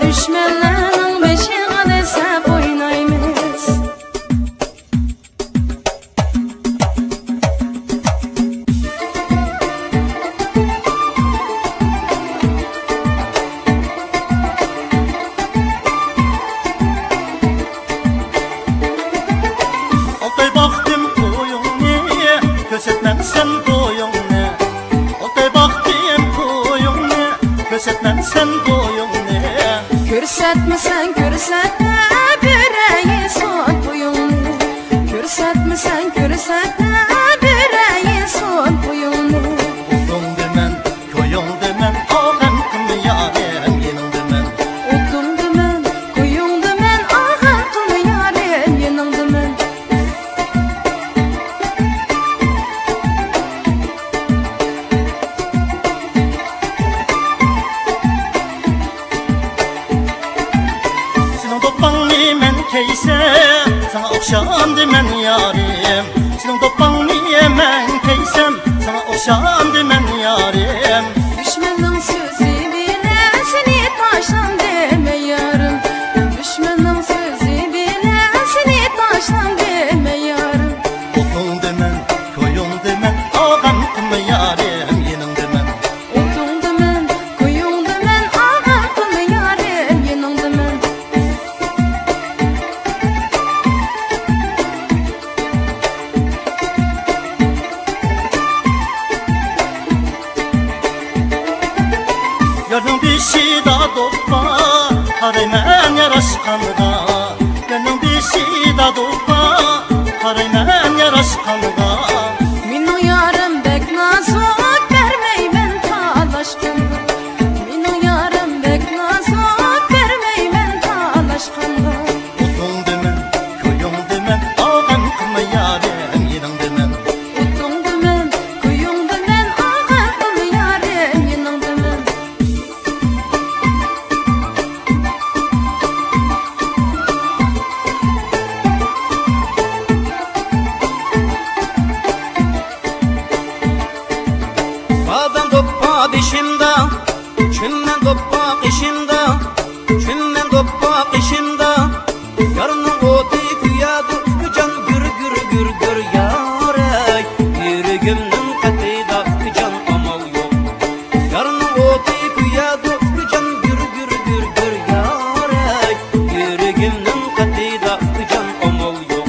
Düşmanların beşiğe desep oynaymiz. Altay baktım koyunne, kösetmemsen boyunne. Altay baktım koyunne, kösetmemsen boyunne. Körsetmesen körsetme büreyi son boyunlu. Körsetmesen körsetme büreyi son boyunlu. Oldum demen, koyun demen, ağam kımı yarem yenin demen. Oldum demen, koyun demen, ağam kımı yarem yenin demen. Senin topanı men keysem, sana okşan demen yarim. Senin topanı men keysem, sana okşan demen yarim. Düşmanın sözü bile seni taşlan deme yarım. Düşmanın sözü bile seni taşlan deme yarım. Oldum demen, koyun demen, ağam kımı yarem yenin demen. Oldum demen, koyun demen, ağam kımı yarem yenin demen. Yarın bir şey daha topla, haraymen yaraşkanıda. Yarın bir şey daha topla, haraymen yaraşkanıda. Min o yarım bek nazok vermey ben talaşkanda. Min o yarım bek nazok vermey ben talaşkanda. Oldum demen, koyun demen, ağam kımı yarem yenin demen. Oldum demen, koyun demen, ağam kımı yarem yenin demen. Adam toppa dişimde, çümmen toppa işimde, çümmen toppa işimde. Yarının oti kuyadı can gür gür gür gür yarey. Yürügümün katıyda can amal yok. Yarının oti kuyadı can gür gür gür gür yarey. Yürügümün katıyda can amal yok.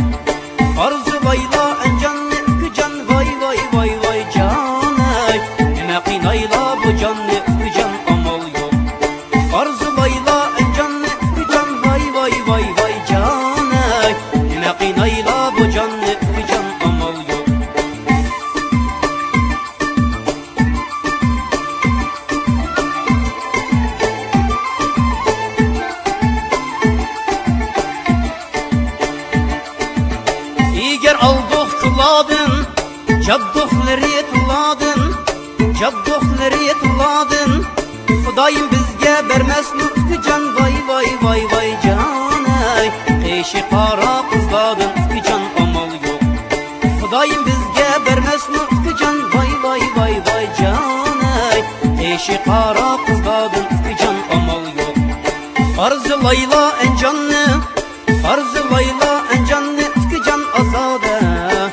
Arzu bayla encanne can vay vay vay vay canay. Yine kınayla bu canne can amal yok. Arzu bayla encanne can vay vay vay vay canay. Yine kınayla bu canne can amal yok. İger aldık kıladın, caddukları tuladın, caddukları tuladın. Xudayım bizge vermez lütfü can vay vay vay vay canay. Eşi kara kızladın can amal yok. Xudayım bizge vermez lütfü can vay vay vay vay canay. Eşi kara kızladın can amal yok. Arzu layla en canlı, arzu layla en canlı can azade.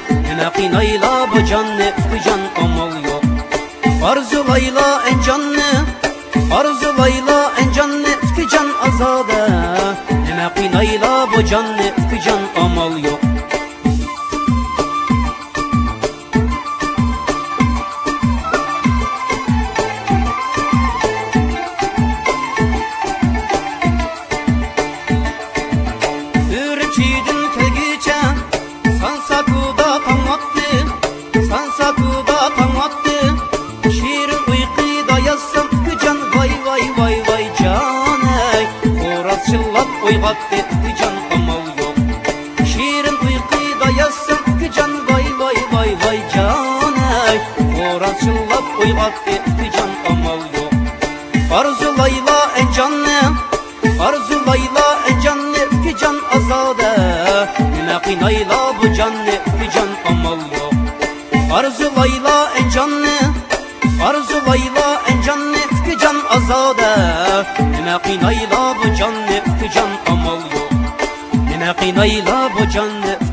Yine kınayla bu canlı can amal yok. Arzu layla en canlı, arzu layla en canlı can azade. Yine kınayla bu canlı can amal yok. Ürçidin kelgiçe, sansakuda tamattı, sansakuda tamattı. Şiirin uykuda yazsam can vay vay vay vay canay. Horaz çıllat uygattı can amal yok. Şiirin uykuda yazsam can vay vay vay vay canay. Horaz çıllat uygattı can amal yok. Arzu layla en canlı, arzu layla en canlı can azade. Yine kınayla bu canlı can amal yok. Arzu layla en canlı, arzu layla en canlı can azade. Nime qinayla bu can, nefti can amal yok. Nime qinayla bu can, nefti